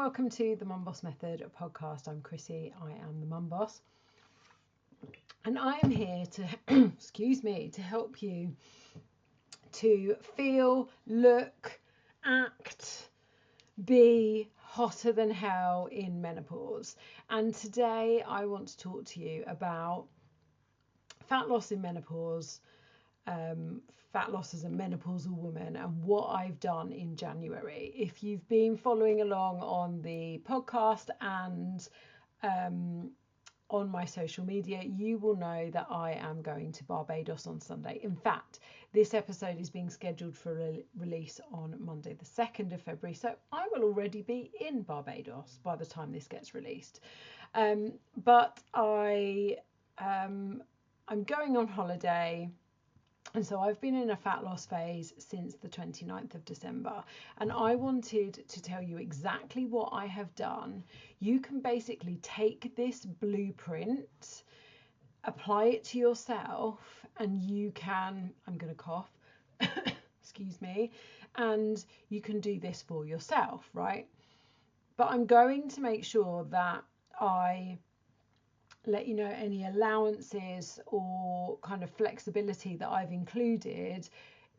welcome to the Mum Boss Method podcast. I'm Chrissy, I am the Mum Boss, and I am here to, to help you to feel, look, act, be hotter than hell in menopause. And today I want to talk to you about fat loss in menopause, fat loss as a menopausal woman, and what I've done in January. If you've been following along on the podcast and on my social media, you will know that I am going to Barbados on Sunday. In fact, this episode is being scheduled for release on Monday the 2nd of February, so I will already be in Barbados by the time this gets released. But I'm going on holiday. And so I've been in a fat loss phase since the 29th of December, and I wanted to tell you exactly what I have done. You can basically take this blueprint, apply it to yourself, and you can, I'm going to cough, excuse me, and you can do this for yourself, right? But I'm going to make sure that I let you know any allowances or kind of flexibility that I've included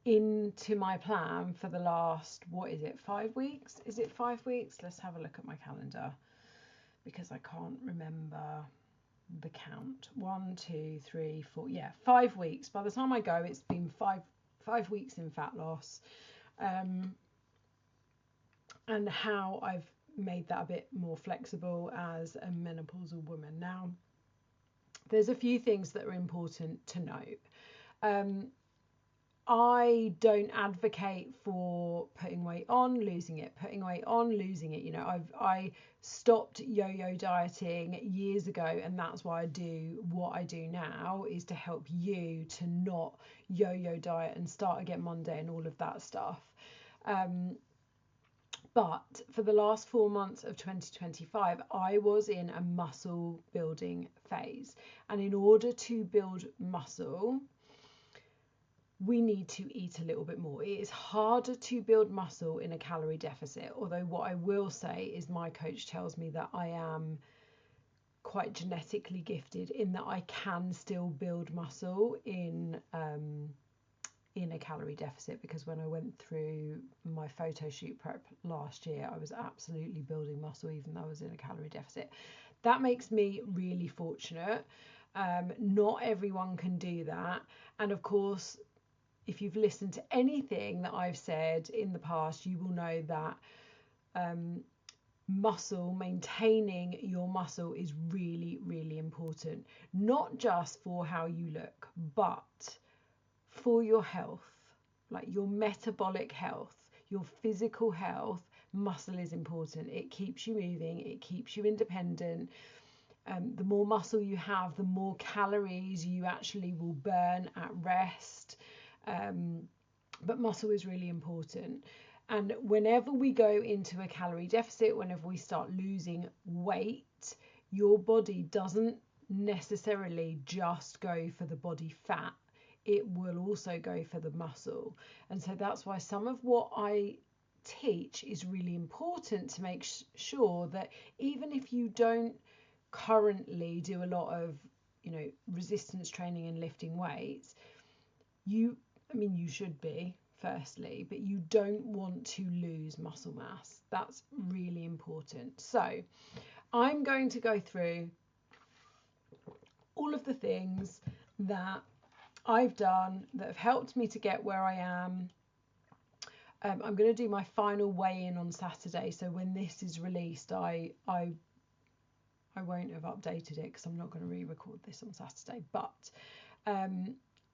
into my plan for the last, 5 weeks? Is it 5 weeks? Let's have a look at my calendar because I can't remember the count. 1, 2, 3, 4, 5 weeks. By the time I go, it's been five weeks in fat loss, and how I've made that a bit more flexible as a menopausal woman. Now, there's a few things that are important to note. I don't advocate for putting weight on, losing it, putting weight on, losing it. You know, I stopped yo-yo dieting years ago, and that's why I do what I do now, is to help you to not yo-yo diet and start again Monday and all of that stuff. But for the last 4 months of 2025, I was in a muscle building phase. And in order to build muscle, we need to eat a little bit more. It is harder to build muscle in a calorie deficit. Although what I will say is my coach tells me that I am quite genetically gifted in that I can still build muscle in a calorie deficit, because when I went through my photo shoot prep last year, I was absolutely building muscle even though I was in a calorie deficit. That makes me really fortunate. Not everyone can do that. And of course, if you've listened to anything that I've said in the past, you will know that maintaining your muscle is really, really important. Not just for how you look, but for your health, like your metabolic health, your physical health. Muscle is important. It keeps you moving, it keeps you independent. The more muscle you have, the more calories you actually will burn at rest. But muscle is really important. And whenever we go into a calorie deficit, whenever we start losing weight, your body doesn't necessarily just go for the body fat. It will also go for the muscle. And so that's why some of what I teach is really important, to make sure that even if you don't currently do a lot of, resistance training and lifting weights, you should be, firstly, but you don't want to lose muscle mass. That's really important. So I'm going to go through all of the things that I've done that have helped me to get where I am. I'm going to do my final weigh-in on Saturday, so when this is released, I won't have updated it because I'm not going to re-record this on Saturday. But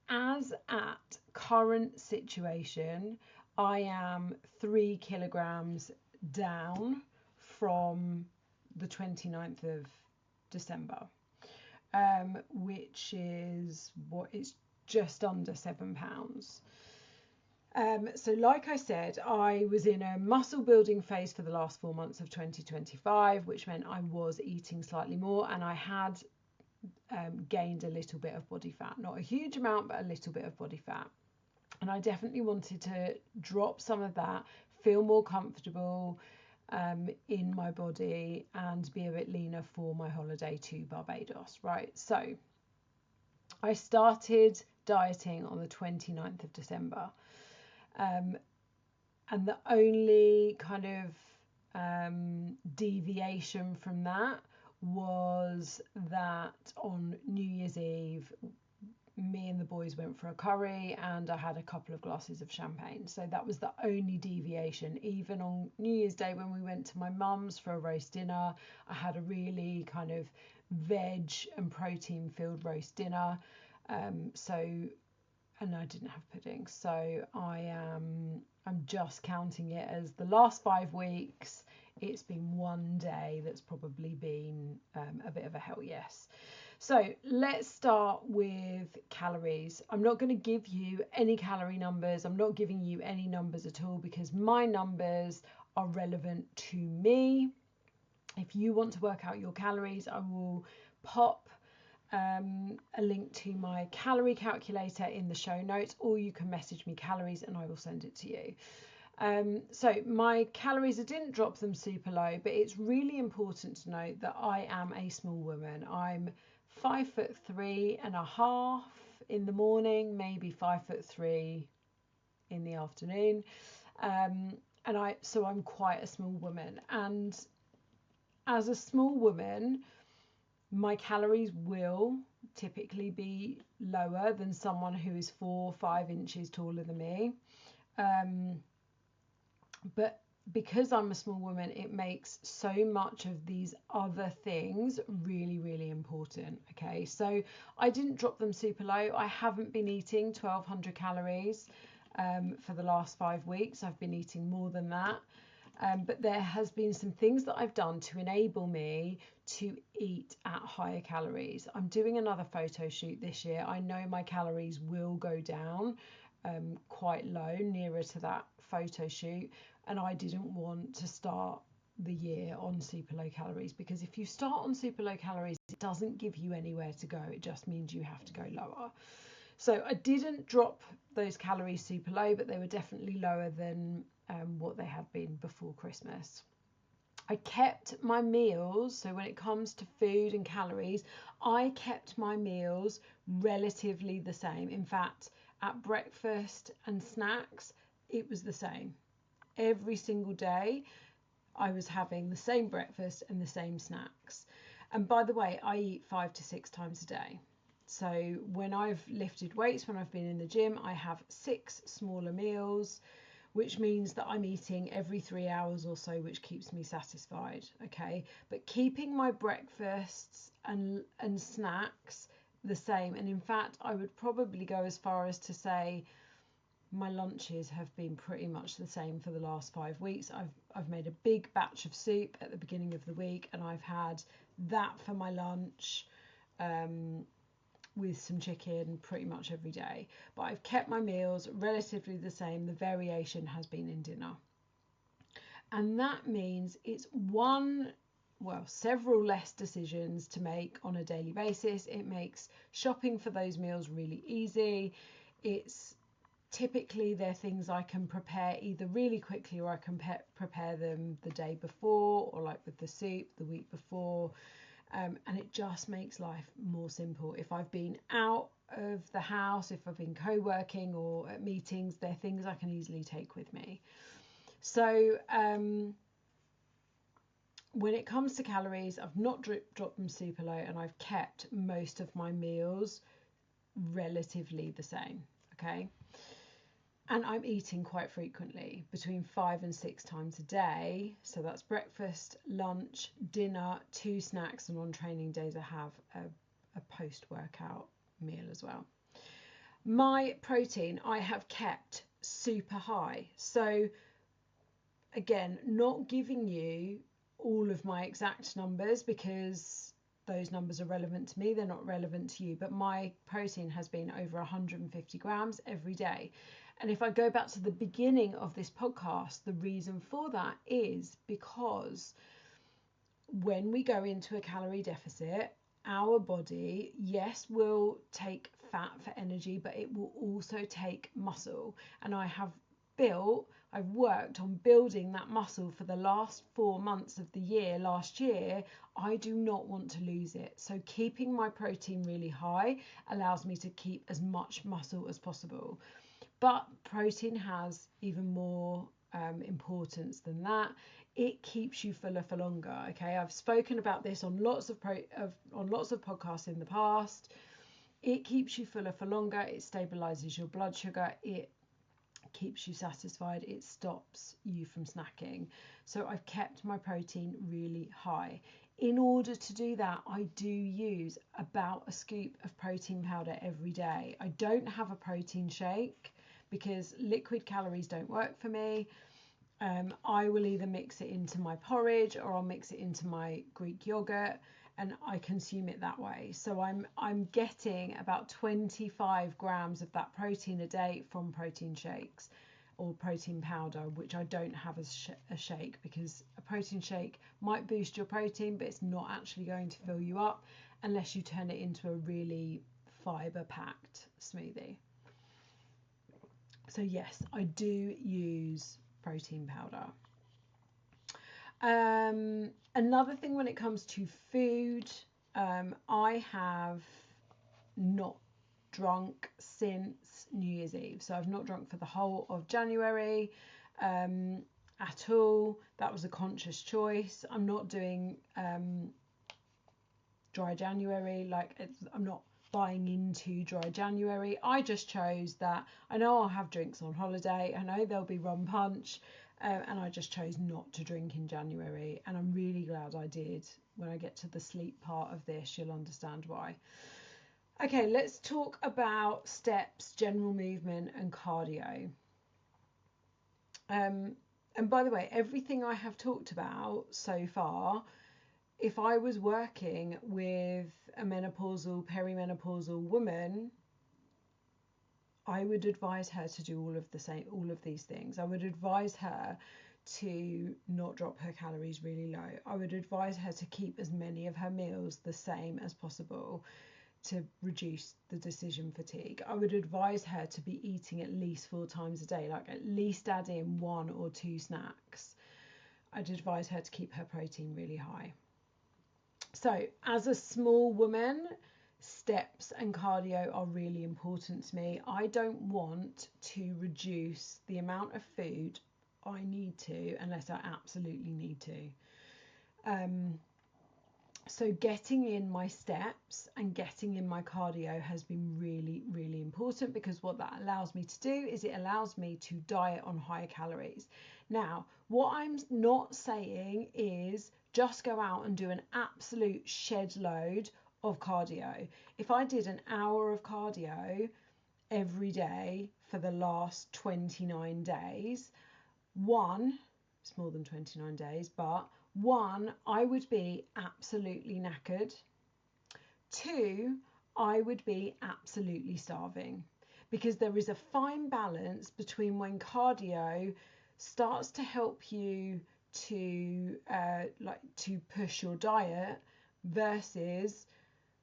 as at current situation, I am 3 kilograms down from the 29th of December, which is it's just under 7 pounds. So like I said, I was in a muscle building phase for the last 4 months of 2025, which meant I was eating slightly more, and I had gained a little bit of body fat. Not a huge amount, but a little bit of body fat. And I definitely wanted to drop some of that, feel more comfortable, in my body and be a bit leaner for my holiday to Barbados, right? So I started dieting on the 29th of December. And the only kind of deviation from that was that on New Year's Eve, me and the boys went for a curry and I had a couple of glasses of champagne. So that was the only deviation. Even on New Year's Day when we went to my mum's for a roast dinner, I had a really kind of veg and protein filled roast dinner. And I didn't have pudding. So I'm just counting it as the last 5 weeks. It's been one day that's probably been a bit of a hell yes. So let's start with calories. I'm not going to give you any calorie numbers. I'm not giving you any numbers at all because my numbers are relevant to me. If you want to work out your calories, I will pop a link to my calorie calculator in the show notes, or you can message me calories and I will send it to you. So my calories, I didn't drop them super low, but it's really important to note that I am a small woman. I'm 5'3.5" in the morning, maybe 5'3" in the afternoon. So I'm quite a small woman. And as a small woman, my calories will typically be lower than someone who is 4 or 5 inches taller than me. But because I'm a small woman, it makes so much of these other things really, really important. Okay, so I didn't drop them super low. I haven't been eating 1,200 calories for the last 5 weeks. I've been eating more than that. But there has been some things that I've done to enable me to eat at higher calories. I'm doing another photo shoot this year. I know my calories will go down quite low, nearer to that photo shoot. And I didn't want to start the year on super low calories, because if you start on super low calories, it doesn't give you anywhere to go. It just means you have to go lower. So I didn't drop those calories super low, but they were definitely lower than what they had been before Christmas. I kept my meals, so when it comes to food and calories, I kept my meals relatively the same. In fact, at breakfast and snacks, it was the same. Every single day, I was having the same breakfast and the same snacks. And by the way, I eat 5 to 6 times a day. So when I've lifted weights, when I've been in the gym, I have 6 smaller meals, which means that I'm eating every 3 hours or so, which keeps me satisfied. Okay, but keeping my breakfasts and snacks the same. And in fact, I would probably go as far as to say my lunches have been pretty much the same for the last 5 weeks. I've made a big batch of soup at the beginning of the week, and I've had that for my lunch with some chicken pretty much every day. But I've kept my meals relatively the same. The variation has been in dinner. And that means it's several less decisions to make on a daily basis. It makes shopping for those meals really easy. It's typically they're things I can prepare either really quickly, or I can prepare them the day before, or like with the soup the week before. And it just makes life more simple. If I've been out of the house, if I've been co-working or at meetings, they're things I can easily take with me. So when it comes to calories, I've not dropped them super low, and I've kept most of my meals relatively the same. Okay. And I'm eating quite frequently, between 5 and 6 times a day. So that's breakfast, lunch, dinner, 2 snacks, and on training days I have a post-workout meal as well. My protein I have kept super high. So again, not giving you all of my exact numbers because those numbers are relevant to me, they're not relevant to you. But my protein has been over 150 grams every day. And if I go back to the beginning of this podcast, the reason for that is because when we go into a calorie deficit, our body, yes, will take fat for energy, but it will also take muscle. And I have built I've worked on building that muscle for the last 4 months of the year last year, I do not want to lose it. So keeping my protein really high allows me to keep as much muscle as possible. But protein has even more importance than that. It keeps you fuller for longer. Okay, I've spoken about this on lots of podcasts in the past. It keeps you fuller for longer. It stabilizes your blood sugar. It keeps you satisfied. It stops you from snacking. So I've kept my protein really high. In order to do that, I do use about a scoop of protein powder every day. I don't have a protein shake because liquid calories don't work for me. I will either mix it into my porridge or I'll mix it into my Greek yogurt and I consume it that way. So I'm getting about 25 grams of that protein a day from protein shakes or protein powder, which I don't have as a shake, because a protein shake might boost your protein, but it's not actually going to fill you up unless you turn it into a really fiber packed smoothie. So yes, I do use protein powder. Another thing when it comes to food, I have not drunk since New Year's Eve. So I've not drunk for the whole of January at all. That was a conscious choice. I'm not doing dry January. I'm not buying into dry January. I just chose that I know I'll have drinks on holiday. I know there'll be rum punch. And I just chose not to drink in January, and I'm really glad I did. When I get to the sleep part of this, you'll understand why. Okay, let's talk about steps, general movement and cardio. And by the way, everything I have talked about so far, if I was working with a menopausal, perimenopausal woman, I would advise her to do all of these things. I would advise her to not drop her calories really low. I would advise her to keep as many of her meals the same as possible to reduce the decision fatigue. I would advise her to be eating at least 4 times a day, like at least add in 1 or 2 snacks. I'd advise her to keep her protein really high. So as a small woman, steps and cardio are really important to me. I don't want to reduce the amount of food I need to unless I absolutely need to. So getting in my steps and getting in my cardio has been really, really important, because what that allows me to do is it allows me to diet on higher calories. Now, what I'm not saying is just go out and do an absolute shed load of cardio. If I did an hour of cardio every day for the last 29 days, it's more than 29 days, but I would be absolutely knackered. 2, I would be absolutely starving, because there is a fine balance between when cardio starts to help you to push your diet versus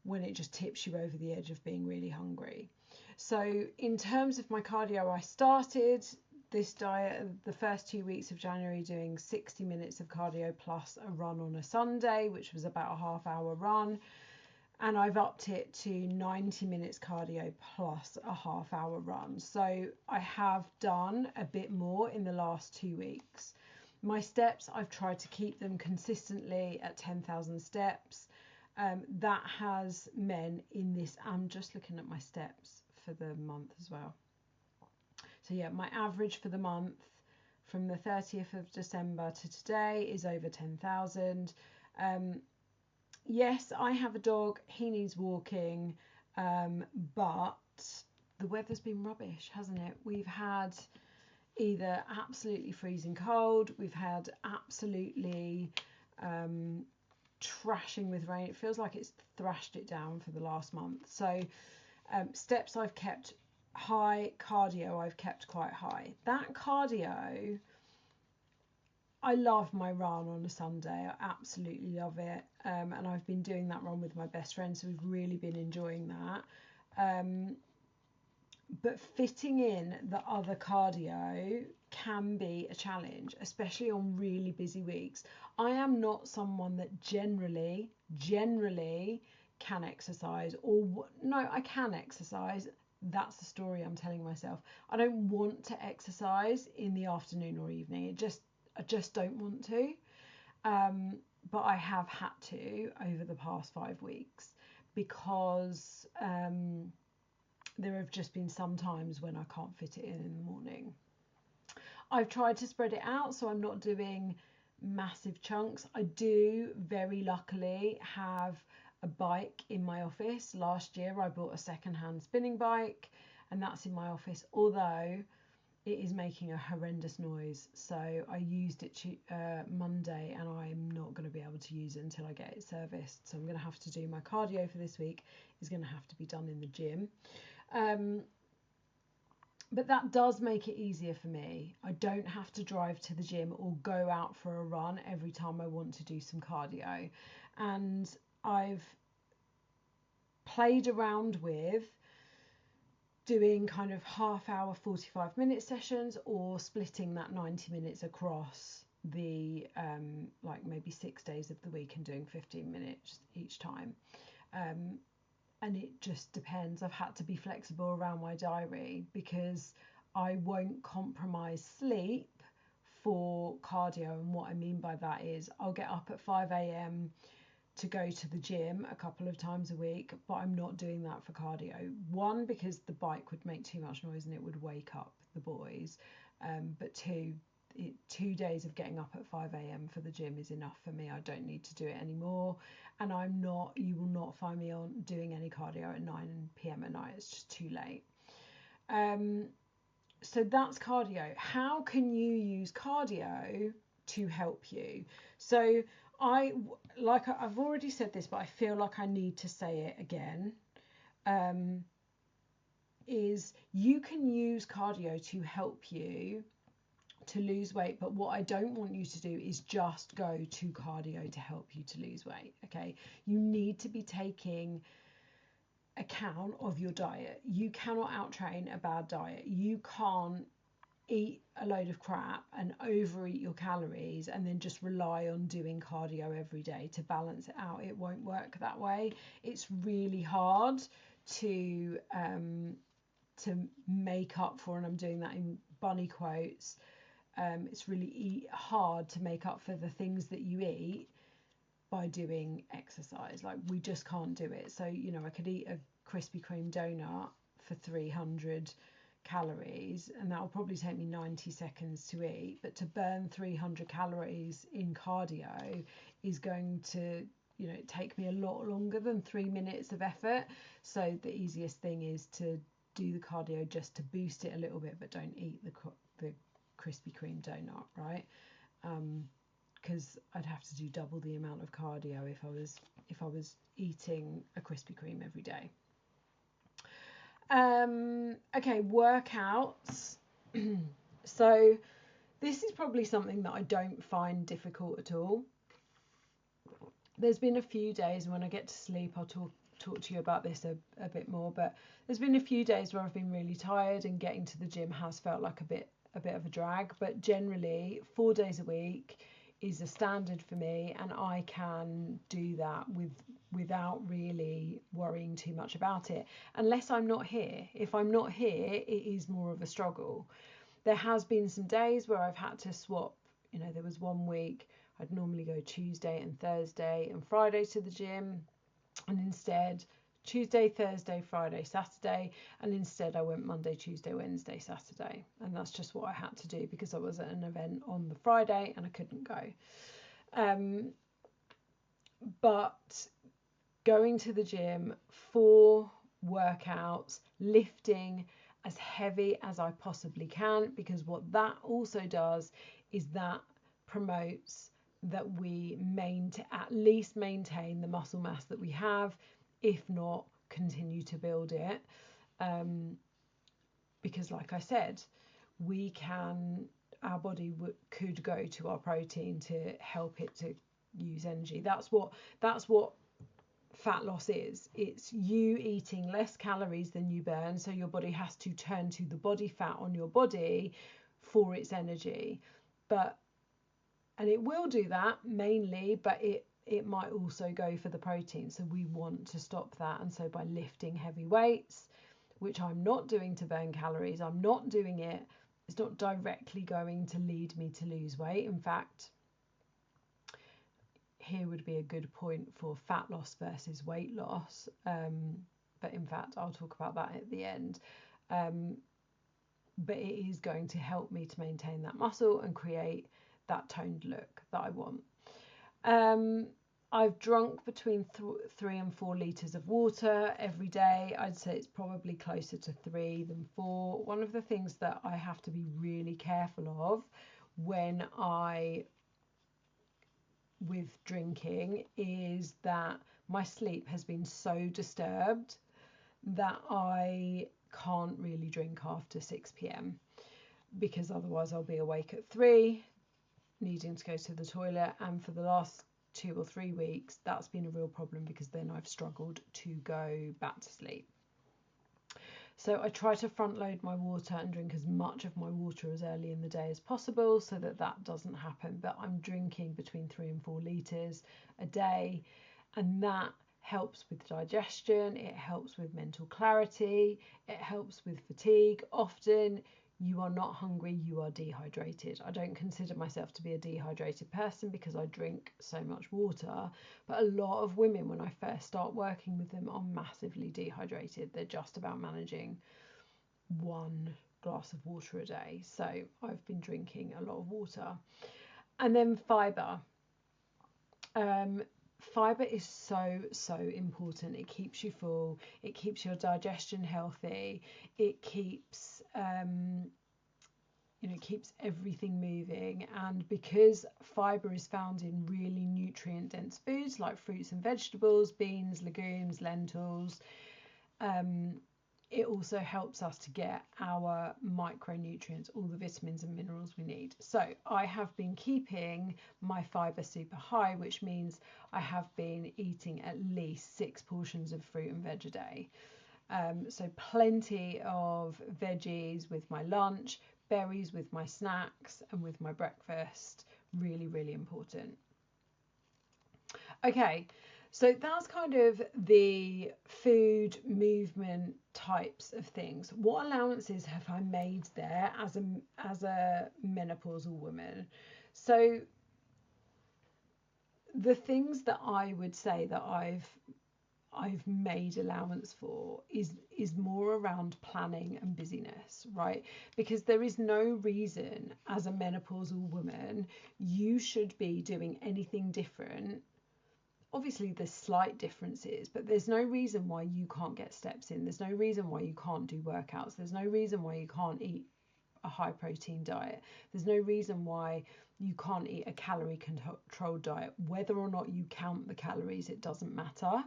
when it just tips you over the edge of being really hungry. So in terms of my cardio, I started this diet the first 2 weeks of January doing 60 minutes of cardio plus a run on a Sunday, which was about a half-hour run, and I've upped it to 90 minutes cardio plus a half-hour run. So I have done a bit more in the last 2 weeks. My steps, I've tried to keep them consistently at 10,000 steps. That has meant in this, I'm just looking at my steps for the month as well. So yeah, my average for the month from the 30th of December to today is over 10,000. Yes, I have a dog, he needs walking, but the weather's been rubbish, hasn't it? We've had either absolutely freezing cold, we've had absolutely trashing with rain. It feels like it's thrashed it down for the last month. So steps I've kept high, cardio I've kept quite high. That cardio, I love my run on a Sunday. I absolutely love it. And I've been doing that run with my best friend, so we've really been enjoying that. But fitting in the other cardio can be a challenge, especially on really busy weeks. I am not someone that generally can exercise, or no, I can exercise. That's the story I'm telling myself. I don't want to exercise in the afternoon or evening. I just don't want to. But I have had to over the past 5 weeks because there have just been some times when I can't fit it in the morning. I've tried to spread it out so I'm not doing massive chunks. I do very luckily have a bike in my office. Last year I bought a second-hand spinning bike and that's in my office, although it is making a horrendous noise. So I used it Monday and I'm not going to be able to use it until I get it serviced. So I'm going to have to do my cardio for this week is going to have to be done in the gym. But that does make it easier for me. I don't have to drive to the gym or go out for a run every time I want to do some cardio. And I've played around with doing kind of half hour, 45-minute sessions, or splitting that 90 minutes across the like maybe 6 days of the week and doing 15 minutes each time. And it just depends. I've had to be flexible around my diary because I won't compromise sleep for cardio. And what I mean by that is I'll get up at 5 a.m. to go to the gym a couple of times a week, but I'm not doing that for cardio. One, because the bike would make too much noise and it would wake up the boys. But two, 2 days of getting up at 5 a.m. for the gym is enough for me. I don't need to do it anymore. And you will not find me on doing any cardio at 9 p.m. at night. It's just too late. So that's cardio. How can you use cardio to help you? So I've already said this, but I feel like I need to say it again. Is you can use cardio to help you to lose weight, but what I don't want you to do is just go to cardio to help you to lose weight. Okay, you need to be taking account of your diet. You cannot out-train a bad diet. You can't eat a load of crap and overeat your calories and then just rely on doing cardio every day to balance it out. It won't work that way. It's really hard to make up for, and I'm doing that in bunny quotes, it's really hard to make up for the things that you eat by doing exercise. Like, we just can't do it. So, I could eat a Krispy Kreme donut for 300 calories and that will probably take me 90 seconds to eat, but to burn 300 calories in cardio is going to take me a lot longer than 3 minutes of effort. So the easiest thing is to do the cardio just to boost it a little bit, but don't eat the Krispy Kreme donut, right? Because I'd have to do double the amount of cardio if I was eating a Krispy Kreme every day. Okay, workouts. So this is probably something that I don't find difficult at all. There's been a few days when I get to sleep, I'll talk to you about this a bit more, but there's been a few days where I've been really tired and getting to the gym has felt like a bit of a drag, but generally 4 days a week is a standard for me, and I can do that without really worrying too much about it, unless I'm not here. If I'm not here, it is more of a struggle. There has been some days where I've had to swap. There was one week I'd normally go Tuesday and Thursday and Friday to the gym, and instead Tuesday, Thursday, Friday, Saturday, and instead I went Monday, Tuesday, Wednesday, Saturday, and that's just what I had to do because I was at an event on the Friday and I couldn't go. But going to the gym for workouts, lifting as heavy as I possibly can, because what that also does is that promotes that we at least maintain the muscle mass that we have, if not continue to build it, because like I said, our body could go to our protein to help it to use energy. That's what fat loss is. It's you eating less calories than you burn, so your body has to turn to the body fat on your body for its energy. And it will do that mainly, but it might also go for the protein. So we want to stop that. And so by lifting heavy weights, which I'm not doing to burn calories, I'm not doing it, it's not directly going to lead me to lose weight. In fact, here would be a good point for fat loss versus weight loss. But in fact, I'll talk about that at the end. But it is going to help me to maintain that muscle and create that toned look that I want. I've drunk between 3 and 4 litres of water every day. I'd say it's probably closer to 3 than 4. One of the things that I have to be really careful of with drinking is that my sleep has been so disturbed that I can't really drink after 6 p.m. because otherwise I'll be awake at 3, needing to go to the toilet, and for the last 2 or 3 weeks that's been a real problem because then I've struggled to go back to sleep. So I try to front load my water and drink as much of my water as early in the day as possible so that that doesn't happen, but I'm drinking between 3 and 4 litres a day, and that helps with digestion, it helps with mental clarity, it helps with fatigue. Often you are not hungry, you are dehydrated. I don't consider myself to be a dehydrated person because I drink so much water, but a lot of women, when I first start working with them, are massively dehydrated. They're just about managing 1 glass of water a day. So I've been drinking a lot of water. And then fibre. Fibre is so important. It keeps you full, it keeps your digestion healthy, it keeps keeps everything moving. And because fibre is found in really nutrient dense foods like fruits and vegetables, beans, legumes, lentils, it also helps us to get our micronutrients, all the vitamins and minerals we need. So I have been keeping my fibre super high, which means I have been eating at least 6 portions of fruit and veg a day. So plenty of veggies with my lunch, berries with my snacks, and with my breakfast. Really, really important. Okay, so that's kind of the food movement types of things. What allowances have I made there as a menopausal woman? So the things that I would say that I've made allowance for is more around planning and busyness, right? Because there is no reason as a menopausal woman you should be doing anything different. Obviously there's slight differences, but there's no reason why you can't get steps in. There's no reason why you can't do workouts. There's no reason why you can't eat a high protein diet. There's no reason why you can't eat a calorie controlled diet. Whether or not you count the calories, it doesn't matter.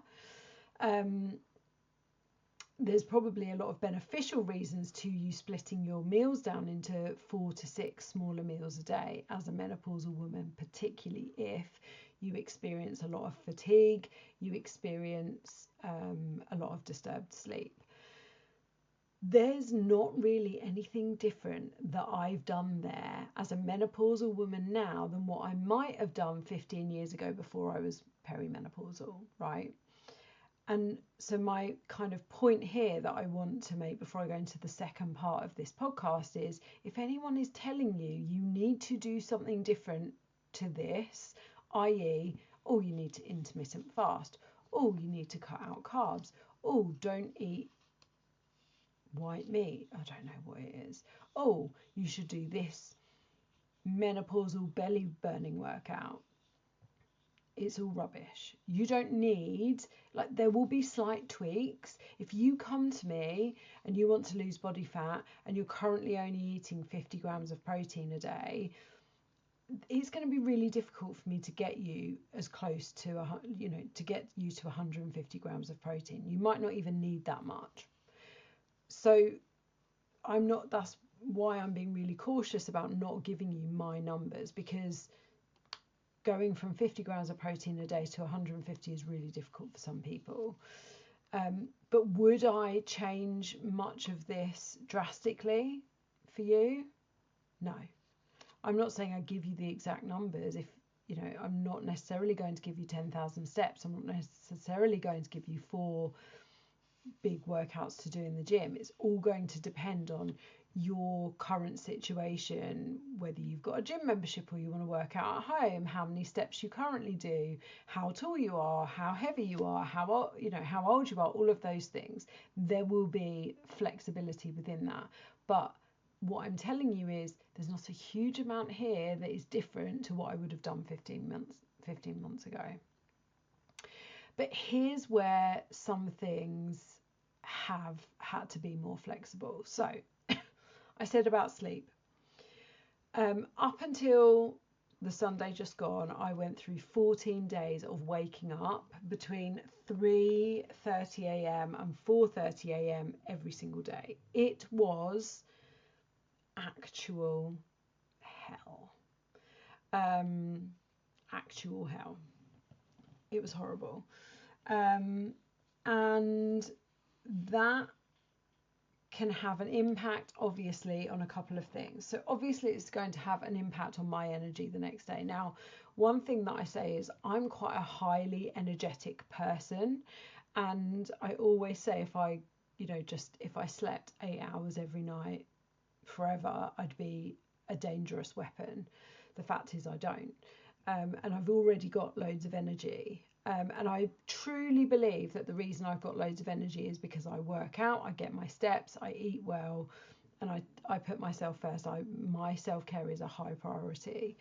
There's probably a lot of beneficial reasons to you splitting your meals down into 4 to 6 smaller meals a day as a menopausal woman, particularly if you experience a lot of fatigue, you experience a lot of disturbed sleep. There's not really anything different that I've done there as a menopausal woman now than what I might have done 15 years ago before I was perimenopausal, right? And so my kind of point here that I want to make before I go into the second part of this podcast is, if anyone is telling you you need to do something different to this, i.e., oh, you need to intermittent fast, oh, you need to cut out carbs, oh, don't eat white meat, I don't know what it is, oh, you should do this menopausal belly burning workout, it's all rubbish. You don't need, like, there will be slight tweaks. If you come to me and you want to lose body fat and you're currently only eating 50 grams of protein a day, it's going to be really difficult for me to get you as close to, to get you to 150 grams of protein. You might not even need that much. So that's why I'm being really cautious about not giving you my numbers, because going from 50 grams of protein a day to 150 is really difficult for some people. But would I change much of this drastically for you? No. I'm not saying I give you the exact numbers. If, I'm not necessarily going to give you 10,000 steps. I'm not necessarily going to give you 4 big workouts to do in the gym. It's all going to depend on your current situation, whether you've got a gym membership or you want to work out at home, how many steps you currently do, how tall you are, how heavy you are, how old you are, all of those things. There will be flexibility within that. But what I'm telling you is there's not a huge amount here that is different to what I would have done 15 months ago. But here's where some things have had to be more flexible. So I said about sleep. Up until the Sunday just gone, I went through 14 days of waking up between 3:30 a.m. and 4:30 a.m. every single day. It was actual hell. Actual hell. It was horrible. And that can have an impact, obviously, on a couple of things. So obviously it's going to have an impact on my energy the next day. Now, one thing that I say is I'm quite a highly energetic person, and I always say if I slept 8 hours every night forever, I'd be a dangerous weapon. The fact is I don't, and I've already got loads of energy. And I truly believe that the reason I've got loads of energy is because I work out, I get my steps, I eat well, and I put myself first. My self-care is a high priority.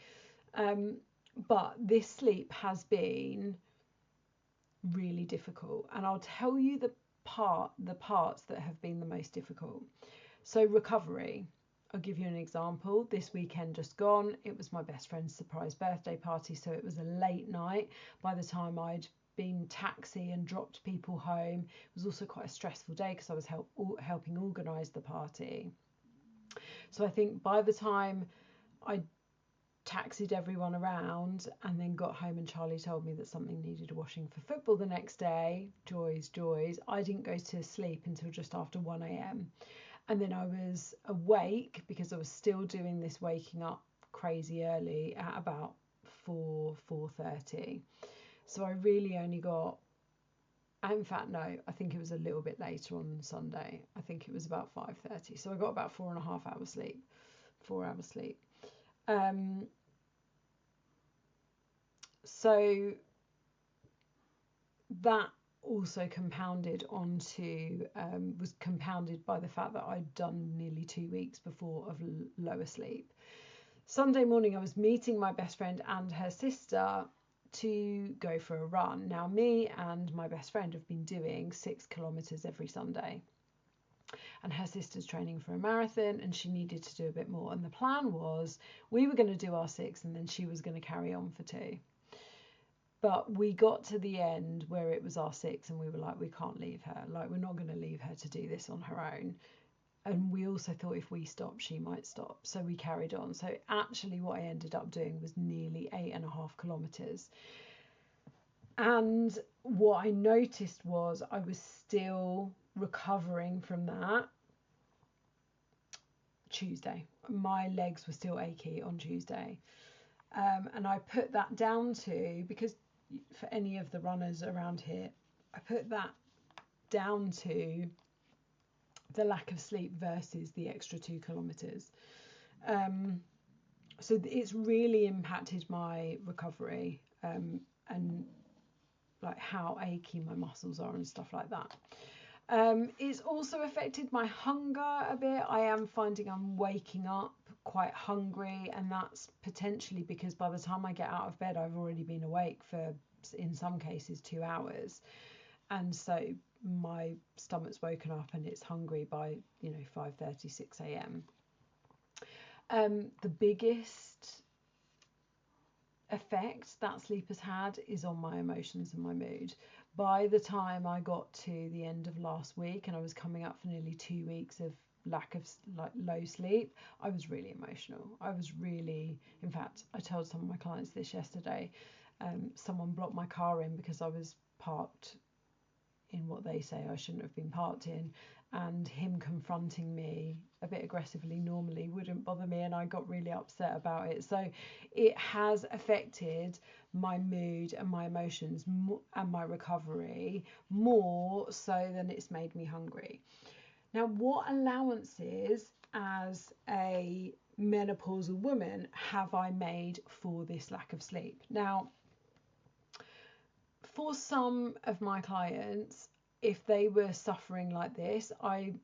But this sleep has been really difficult. And I'll tell you the parts that have been the most difficult. So recovery. I'll give you an example. This weekend just gone, it was my best friend's surprise birthday party, so it was a late night. By the time I'd been taxi and dropped people home, it was also quite a stressful day because I was helping organise the party. So I think by the time I taxied everyone around and then got home and Charlie told me that something needed washing for football the next day, joys, I didn't go to sleep until just after 1 a.m. And then I was awake because I was still doing this waking up crazy early at about 4:30. So I really only got, in fact, no, I think it was a little bit later on Sunday. I think it was about 5:30. So I got about 4.5 hours sleep, 4 hours sleep. So that also was compounded by the fact that I'd done nearly 2 weeks before of lower sleep. Sunday morning I was meeting my best friend and her sister to go for a run. Now me and my best friend have been doing 6 kilometers every Sunday, and her sister's training for a marathon and she needed to do a bit more, and the plan was we were going to do our 6 and then she was going to carry on for 2. But we got to the end where it was our 6 and we were like, we can't leave her. Like, we're not going to leave her to do this on her own. And we also thought if we stop, she might stop. So we carried on. So actually what I ended up doing was nearly 8.5 kilometres. And what I noticed was I was still recovering from that Tuesday. My legs were still achy on Tuesday. And I put that down to, because for any of the runners around here, I put that down to the lack of sleep versus the extra 2 kilometres. So it's really impacted my recovery, and like how achy my muscles are and stuff like that. It's also affected my hunger a bit. I am finding I'm waking up quite hungry, and that's potentially because by the time I get out of bed I've already been awake for, in some cases, 2 hours, and so my stomach's woken up and it's hungry by 5:30, 6 a.m. The biggest effect that sleep has had is on my emotions and my mood. By the time I got to the end of last week and I was coming up for nearly 2 weeks of lack of low sleep, I was really emotional. In fact, I told some of my clients this yesterday. Someone blocked my car in because I was parked in what they say I shouldn't have been parked in, and him confronting me a bit aggressively normally wouldn't bother me, and I got really upset about it. So it has affected my mood and my emotions and my recovery more so than it's made me hungry. Now, what allowances as a menopausal woman have I made for this lack of sleep? Now, for some of my clients, if they were suffering like this, I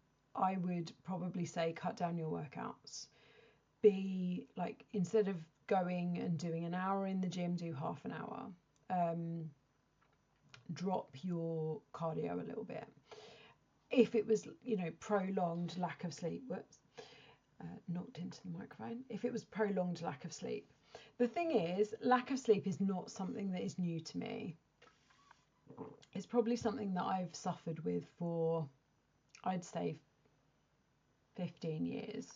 would probably say cut down your workouts. Be like, instead of going and doing an hour in the gym, do half an hour. Drop your cardio a little bit. If it was, prolonged lack of sleep, knocked into the microphone. If it was prolonged lack of sleep, the thing is, lack of sleep is not something that is new to me. It's probably something that I've suffered with for, I'd say, 15 years.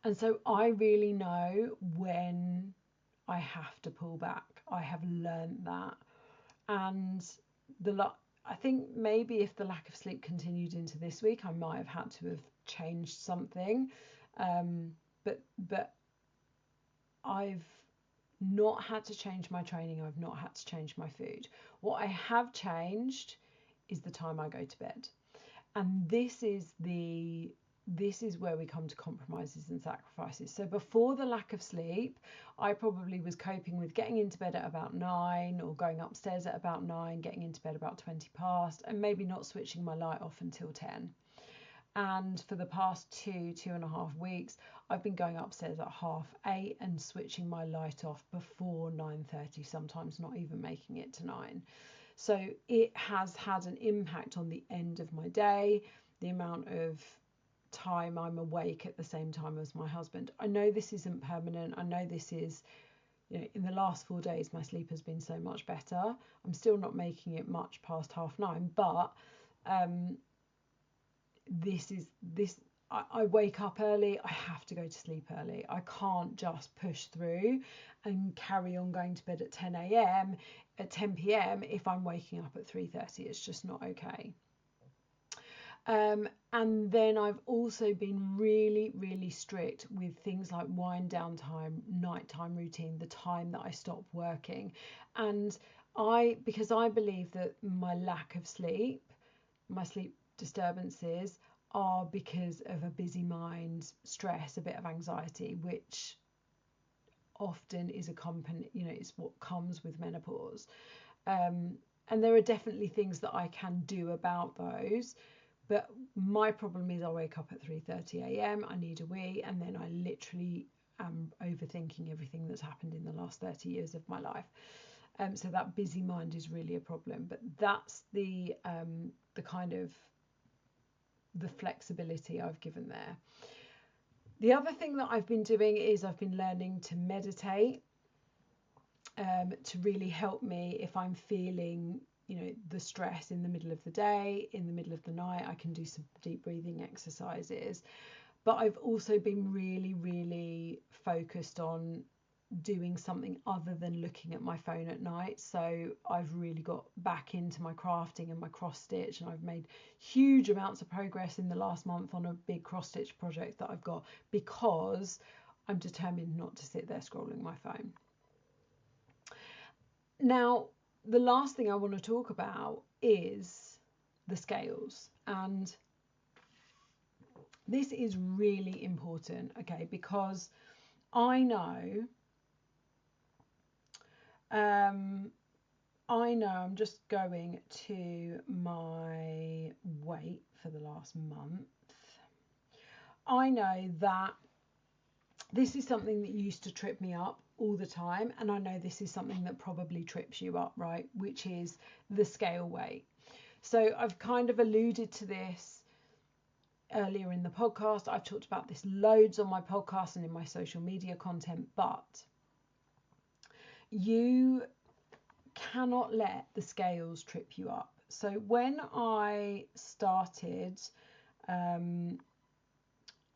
And so I really know when I have to pull back. I have learned that. And I think maybe if the lack of sleep continued into this week, I might have had to have changed something. But I've not had to change my training. I've not had to change my food. What I have changed is the time I go to bed. And this is where we come to compromises and sacrifices. So before the lack of sleep, I probably was coping with getting into bed at about 9, or going upstairs at about 9, getting into bed about 20 past, and maybe not switching my light off until 10. And for the past 2.5 weeks, I've been going upstairs at 8:30 and switching my light off before 9:30, sometimes not even making it to 9. So it has had an impact on the end of my day, the amount of time I'm awake at the same time as my husband. I know this isn't permanent. I know this is, in the last 4 days, my sleep has been so much better. I'm still not making it much past 9:30, but I wake up early. I have to go to sleep early. I can't just push through and carry on going to bed at 10 a.m. at 10 p.m. if I'm waking up at 3:30. It's just not okay. And then I've also been really, really strict with things like wind down time, nighttime routine, the time that I stop working. And because I believe that my lack of sleep, my sleep disturbances are because of a busy mind, stress, a bit of anxiety, which often is it's what comes with menopause. And there are definitely things that I can do about those. But my problem is I wake up at 3:30 a.m. I need a wee, and then I literally am overthinking everything that's happened in the last 30 years of my life. So that busy mind is really a problem. But that's the kind of the flexibility I've given there. The other thing that I've been doing is I've been learning to meditate to really help me if I'm feeling the stress in the middle of the day, in the middle of the night. I can do some deep breathing exercises. But I've also been really, really focused on doing something other than looking at my phone at night. So I've really got back into my crafting and my cross stitch, and I've made huge amounts of progress in the last month on a big cross stitch project that I've got, because I'm determined not to sit there scrolling my phone. Now, the last thing I want to talk about is the scales, and this is really important, okay, because I know I'm just going to my weight for the last month. I know that this is something that used to trip me up all the time, and I know this is something that probably trips you up, right, which is the scale weight. So I've kind of alluded to this earlier in the podcast. I've talked about this loads on my podcast and in my social media content, but you cannot let the scales trip you up. So when I started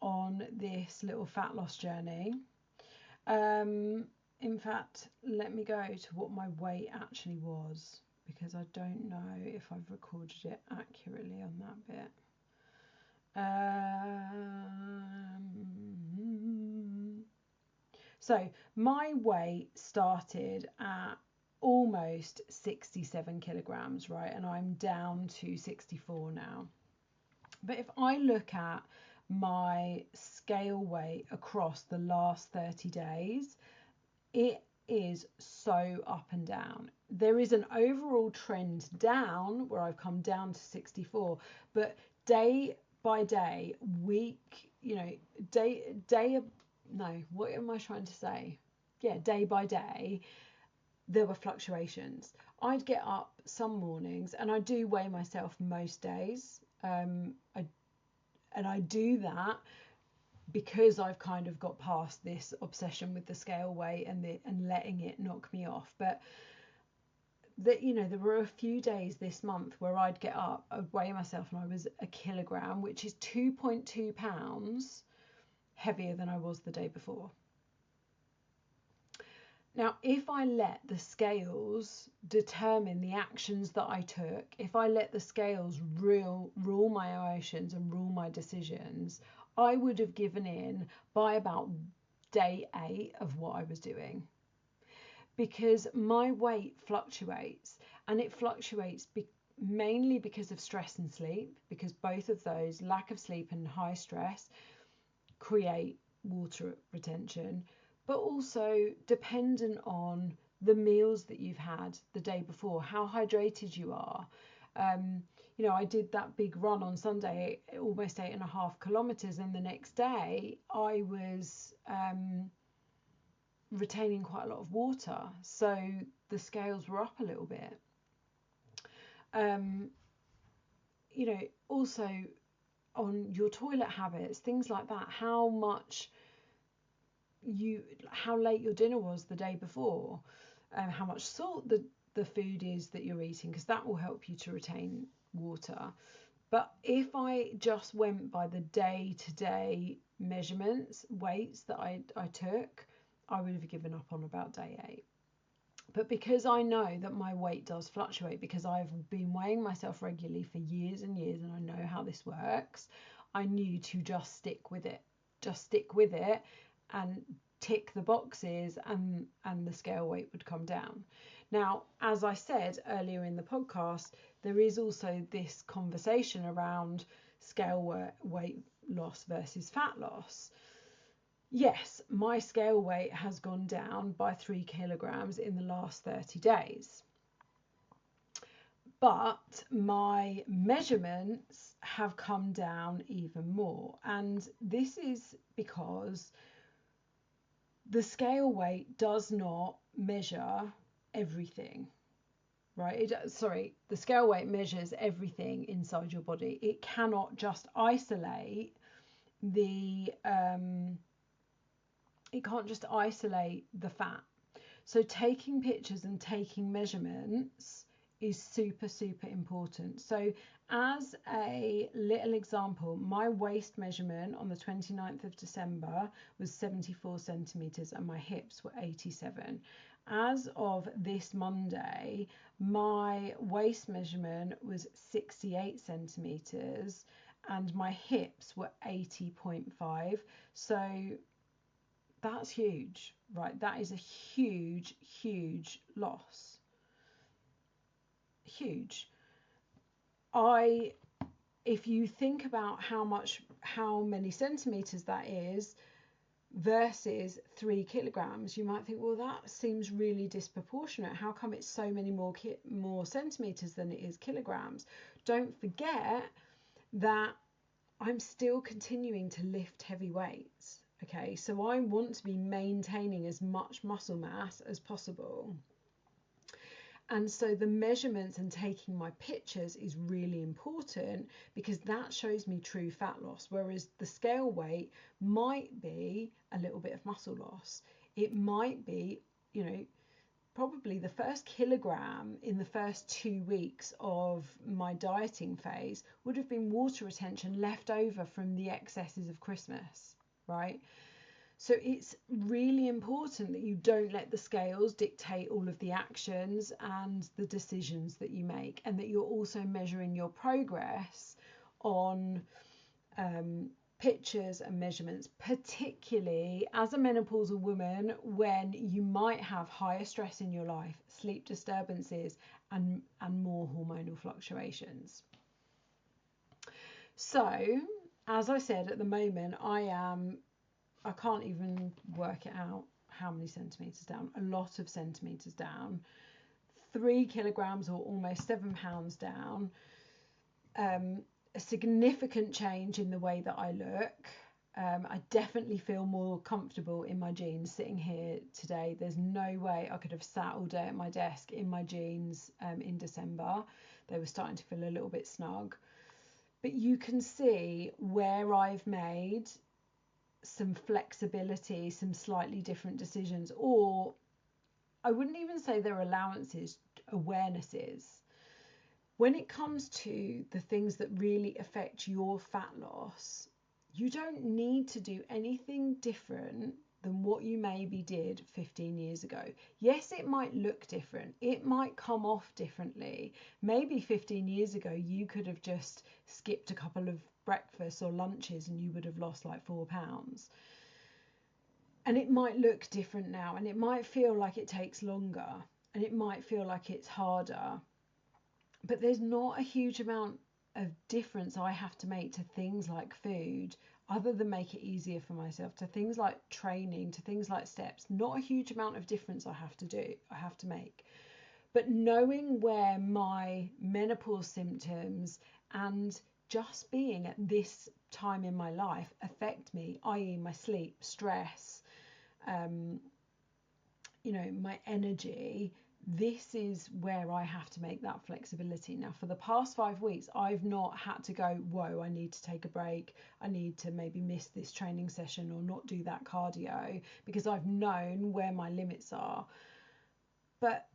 on this little fat loss journey, in fact, let me go to what my weight actually was, because I don't know if I've recorded it accurately on that bit. So my weight started at almost 67 kilograms, right? And I'm down to 64 now. But if I look at my scale weight across the last 30 days, it is so up and down. There is an overall trend down where I've come down to 64, but day by day, week, what am I trying to say? Yeah, day by day, there were fluctuations. I'd get up some mornings, and I do weigh myself most days. I do that because I've kind of got past this obsession with the scale weight and letting it knock me off. But there were a few days this month where I'd get up, I'd weigh myself, and I was a kilogram, which is 2.2 pounds heavier than I was the day before. Now, if I let the scales determine the actions that I took, if I let the scales rule my emotions and rule my decisions, I would have given in by about day 8 of what I was doing. Because my weight fluctuates, and it fluctuates mainly because of stress and sleep, because both of those, lack of sleep and high stress, create water retention, but also dependent on the meals that you've had the day before, how hydrated you are. I did that big run on Sunday, almost 8.5 kilometers, and the next day I was retaining quite a lot of water, so the scales were up a little bit. Also on your toilet habits, things like that, how late your dinner was the day before, how much salt the food is that you're eating, because that will help you to retain water. But if I just went by the day-to-day measurements, weights that I took, I would have given up on about day 8. But because I know that my weight does fluctuate, because I've been weighing myself regularly for years and years, and I know how this works, I knew to just stick with it and tick the boxes, and the scale weight would come down. Now, as I said earlier in the podcast, there is also this conversation around scale weight loss versus fat loss. Yes, my scale weight has gone down by 3 kilograms in the last 30 days. But my measurements have come down even more. And this is because the scale weight does not measure everything, right? The scale weight measures everything inside your body. It cannot just isolate it can't just isolate the fat. So taking pictures and taking measurements is super, super important. So as a little example, my waist measurement on the 29th of December was 74 centimeters and my hips were 87. As of this Monday, my waist measurement was 68 centimeters and my hips were 80.5. So that's huge, right? That is a huge, huge loss. Huge. If you think about how many centimeters that is versus 3 kilograms, you might think, well, that seems really disproportionate. How come it's so many more centimeters than it is kilograms? Don't forget that I'm still continuing to lift heavy weights. Okay, so I want to be maintaining as much muscle mass as possible. And so the measurements and taking my pictures is really important, because that shows me true fat loss, whereas the scale weight might be a little bit of muscle loss. It might be, probably the first kilogram in the first 2 weeks of my dieting phase would have been water retention left over from the excesses of Christmas, right? So it's really important that you don't let the scales dictate all of the actions and the decisions that you make, and that you're also measuring your progress on pictures and measurements, particularly as a menopausal woman when you might have higher stress in your life, sleep disturbances, and more hormonal fluctuations. So, as I said, at the moment, I can't even work it out how many centimetres down, a lot of centimetres down, 3 kilograms or almost 7 pounds down, a significant change in the way that I look. I definitely feel more comfortable in my jeans sitting here today. There's no way I could have sat all day at my desk in my jeans in December. They were starting to feel a little bit snug. But you can see where I've made some flexibility, some slightly different decisions, or I wouldn't even say they're allowances, awarenesses. When it comes to the things that really affect your fat loss, you don't need to do anything different than what you maybe did 15 years ago. Yes, it might look different. It might come off differently. Maybe 15 years ago, you could have just skipped a couple of breakfasts or lunches and you would have lost like 4 pounds. And it might look different now, and it might feel like it takes longer, and it might feel like it's harder. But there's not a huge amount of difference I have to make to things like food, other than make it easier for myself, to things like training, to things like steps. Not a huge amount of difference I have to make. But knowing where my menopause symptoms and just being at this time in my life affect me, i.e. my sleep, stress, my energy, this is where I have to make that flexibility. Now, for the past 5 weeks, I've not had to go, whoa, I need to take a break. I need to maybe miss this training session or not do that cardio, because I've known where my limits are. But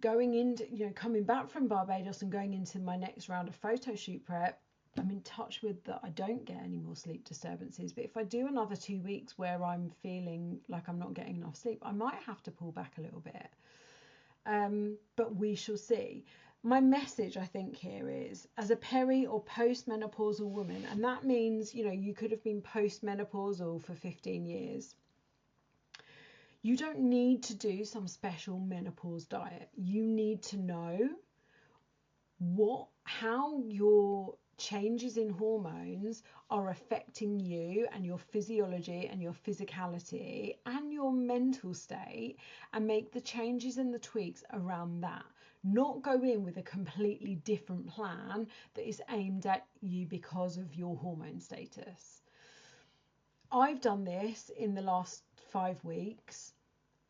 going into, coming back from Barbados and going into my next round of photo shoot prep, I'm in touch with that I don't get any more sleep disturbances. But if I do another 2 weeks where I'm feeling like I'm not getting enough sleep, I might have to pull back a little bit. But we shall see. My message, I think, here is, as a peri or postmenopausal woman, and that means, you could have been postmenopausal for 15 years. You don't need to do some special menopause diet. You need to know how your changes in hormones are affecting you and your physiology and your physicality and your mental state, and make the changes and the tweaks around that. Not go in with a completely different plan that is aimed at you because of your hormone status. I've done this in the last 5 weeks,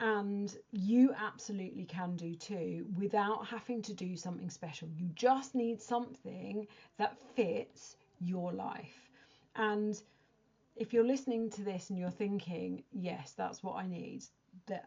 and you absolutely can do too, without having to do something special. You just need something that fits your life. And if you're listening to this and you're thinking, yes, that's what I need,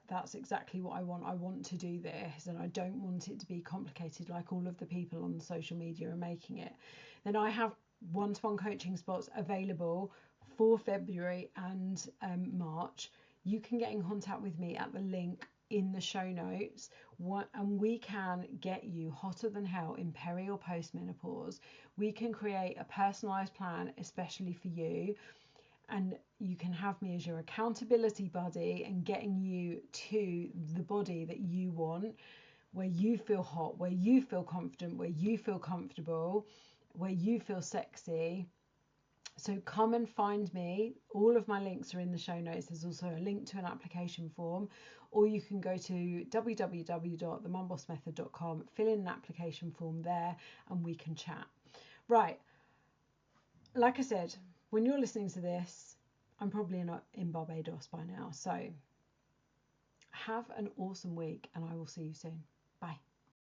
that's exactly what I want to do this, and I don't want it to be complicated like all of the people on social media are making it, then I have one-to-one coaching spots available for February and March. You can get in contact with me at the link in the show notes, and we can get you hotter than hell in peri or post-menopause. We can create a personalised plan especially for you, and you can have me as your accountability buddy and getting you to the body that you want, where you feel hot, where you feel confident, where you feel comfortable, where you feel sexy. So come and find me. All of my links are in the show notes. There's also a link to an application form, or you can go to www.themumbossmethod.com, fill in an application form there, and we can chat. Right. Like I said, when you're listening to this, I'm probably not in Barbados by now. So have an awesome week, and I will see you soon. Bye.